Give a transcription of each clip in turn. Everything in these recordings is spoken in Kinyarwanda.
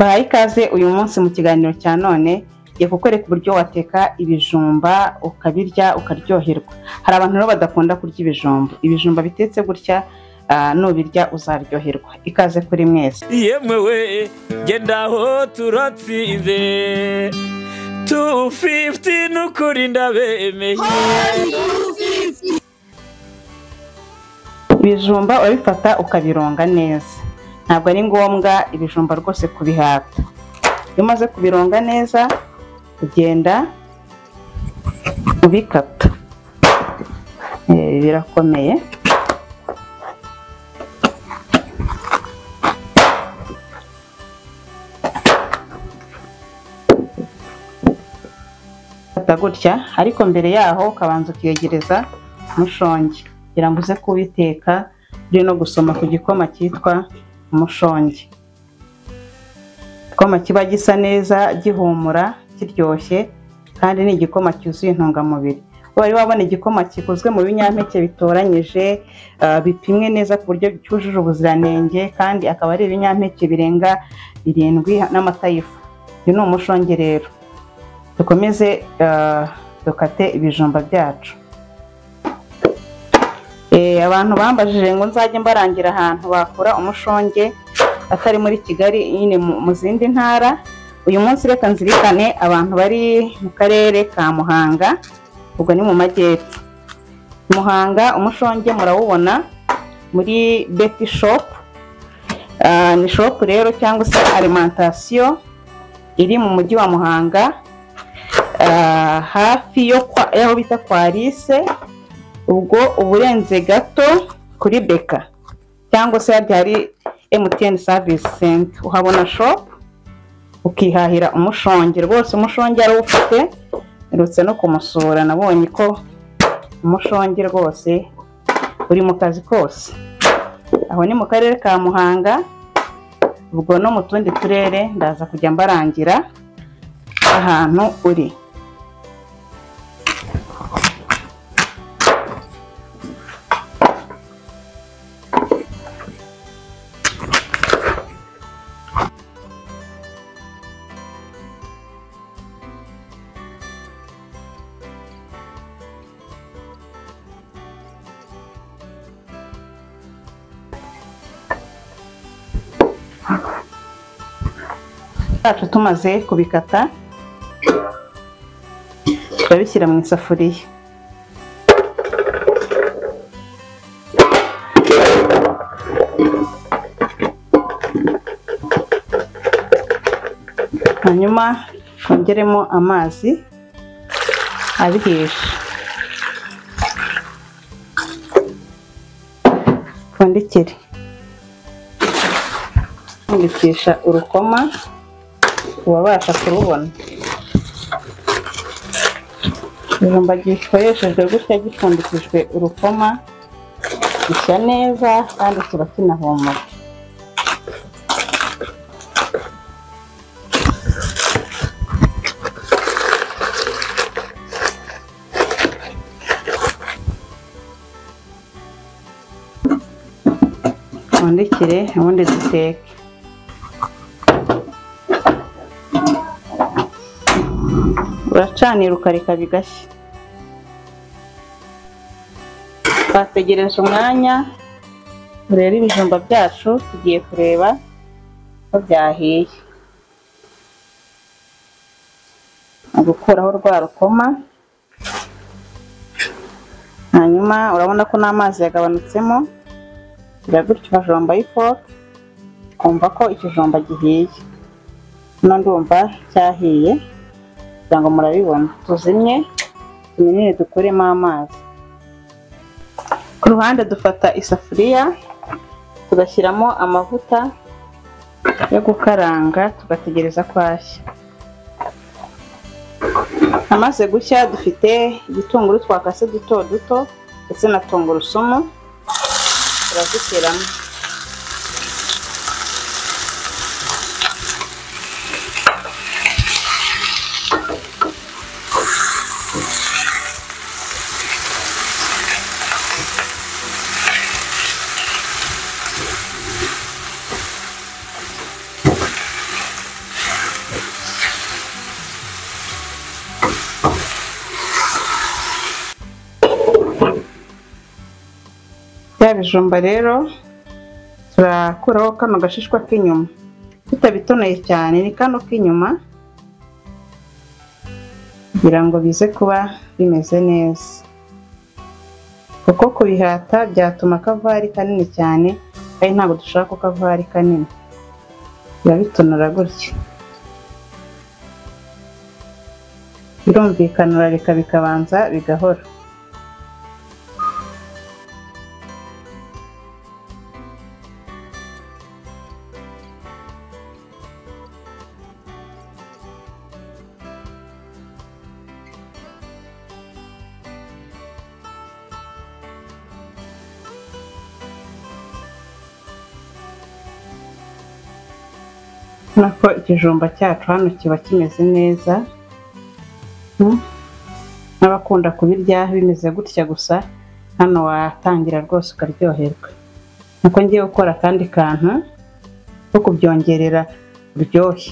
Bahaye ikaze uyu munsi mu kiganiro cya none ngiye kukwereka uburyo wateka ibijumba ukabirya ukaryoherwa. Hari abantu rero badakunda kurya ibijumba bitetse gutya nubirya uzaryoherwa. Ikaze kuri mwese. Yemwe genda aho turatsinze 250 n'ukuri ndabemeye. Ibijumba urabifata ukabironga neza, ntabwo ari ngombwa ibijumba rwose kubihata. Iyo umaze kubironga neza ugenda ubikata, birakomeye. Gutya, ariko mbere yaho ukabanza ukiyegereza umushongi kugira ngo uze kubiteka uri no gusoma ku gikoma cyitwa umushongi. Igikoma kiba gisa neza, gihumura, kiryoshye, kandi ni igikoma cyuzuye intungamubiri. Wari wabona igikoma gikozwe mu binyampeke bitoranyije, bipimwe neza ku buryo cyujuje ubuziranenge, kandi akaba ari ibinyampeke birenga 7 n'amata y'ifu. Uyu ni umushongi rero. Dukomeze dukate ibijumba byacu. Abantu bambajije ngo nzajye mbarangira ahantu bakura umushonge atari muri Kigali, nyine mu zindi ntara. Uyu munsi reka nzirikane abantu bari mu karere ka Muhanga, ubwo ni mu majyepfo. Muhanga umushonge murawubona muri Betty Shop. Ni shop rero cyangwa se alimentation iri mu mujyi wa Muhanga, hafi y'aho bita kwa Alice, ubwo uburenze gato kuri Beka cyangwa se hari MTN Service Center. Uhabona shop ukihahira umushonge. Rwose umushonge ari ufite, nirutse no kumusura, nabonye ko umushonge rwose uri mu kazi kose. Aho ni mu karere ka Muhanga, ubwo no mu tundi turere ndaza kujya mbarangira ahantu uri. Cyacu tumaze kubikata turabishyira mu isafuriya. Hanyuma twongeremo amazi abihisha. Twandikire twandikisha urukoma ubasha kurubona. Ibijumba gikoreshejwe gutya gipfundikijwe urukoma gishya neza kandi kiba kinahumura. Twandikire ubundi duteke. Uracanira ukareka bigashya. Twategereje umwanya urebe ibijumba byacu, tugiye kureba ko byahiye. Gukuraho rwa rukoma, hanyuma urabona ko n'amazi yagabanutsemo. Gutyo ukajomba ifoke ukumva ko ikijumba gihiye. Hano ndumva cyahiye kugira ngo murabibona. Tuzimye tumenye dukuremo amazi. Ku ruhande dufata isafuriya tugashyiramo amavuta yo gukaranga, tugategereza ko ashya. Amaze gushya dufite igitunguru twakase duto duto ndetse na tungurusumu, turazishyiramo. Bya bijumba rero turakuraho kano gashishwa k'inyuma, tutabitonoye cyane, ni kano k'inyuma, kugira ngo bize kuba bimeze neza, kuko kubihata byatuma kava ari kanini cyane, kandi ntabwo dushaka ko kava ari kanini, turabitonora gutya. Birumvikana urareka bikabanza bigahora. Nako ikijumba cyacu hano kiba kimeze neza, n'abakunda kubirya bimeze gutya gusa, hano watangira rwose ukaryoherwa. Nuko ngiye gukora akandi kantu ko kubyongerera uburyohe.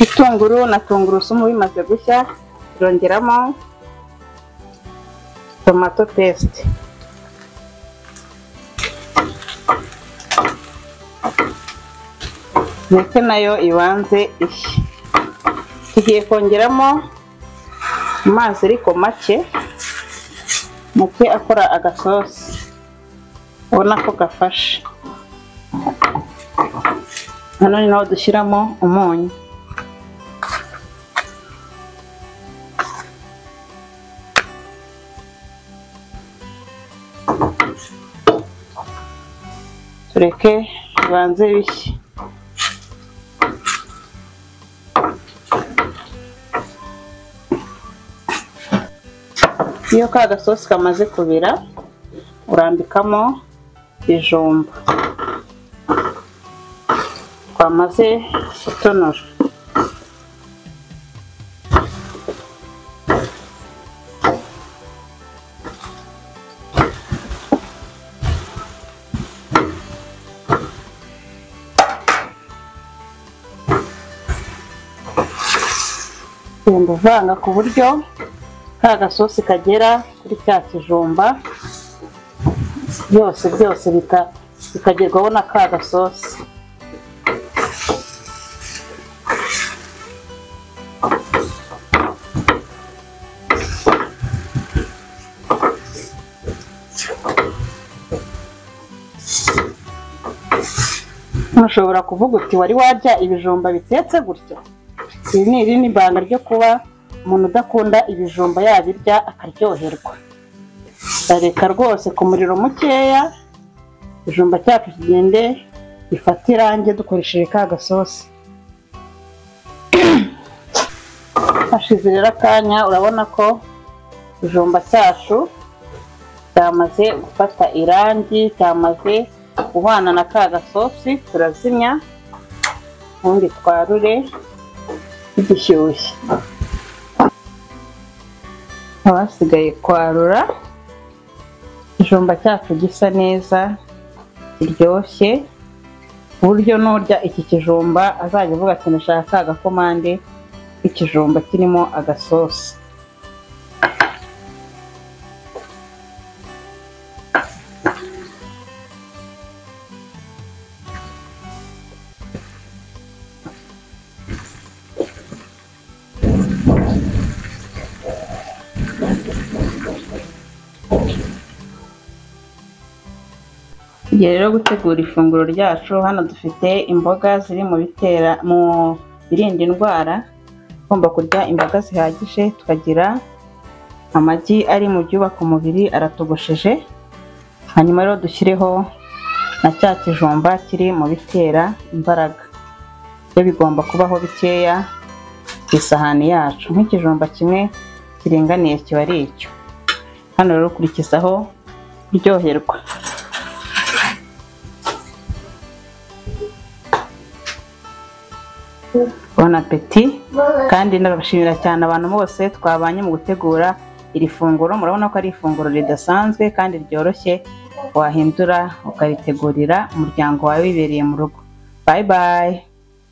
Itunguru na tungurusumu bimaze gushya, turongeramo tomato paste. Ndetse nayo ibanze ishye. Tugiye kongeramo amazi ariko make akora agasosi, ubona ko gafashe. Hano ni naho dushyiramo umunyu. Tureke bibanze bishye. Iyo ka gasosi kamaze kubira, urambikamo ibijumba twamaze gutonora. Ugenda uvanga ku buryo ka gasosi kagera kuri cya kijumba, byose bikagerwaho na ka gasosi. Ushobora kuvuga uti wari warya ibijumba bitetse gutya? Iri ni irindi banga ryo kuba umuntu udakunda ibijumba yabirya akaryoherwa. Reka rwose ku muriro mukeya ibijumba cyacu kigende bifate irangi dukoresheje ka gasosi. Hashize rero akanya, urabona ko ibijumba cyacu cyamaze gufata irangi, cyamaze guhana na ka gasosi. Turazimya ubundi twarure bigishyushye. Abasigaye kwarura ikijumba cyacu gisa neza, kiryoshye, ku buryo n'urya iki kijumba azajya avuga ati ndashaka ka gakomande k'ikijumba kirimo agasosi. Tugiye rero gutegura ifunguro ryacu. Hano dufite imboga ziri mu birinda indwara. Ugomba kurya imboga zihagije, tukagira amagi ari mu byubaka umubiri aratogosheje. Hanyuma rero dushyireho na cya kijumba kiri mu bitera imbaraga. Byo bigomba kubaho bikeya ku isahani yacu, nk'ikijumba kimwe kiringaniye kiba ari icyo. Hano rero ukurikizaho kuryoherwa. Bon appétit. Kandi ndabashimira cyane abantu bose twabanye mu gutegura iri funguro. Murabona ko ari ifunguro ridasanzwe kandi ryoroshye, wahindura ukaritegurira umuryango wawe wibereye mu rugo. Bye bye.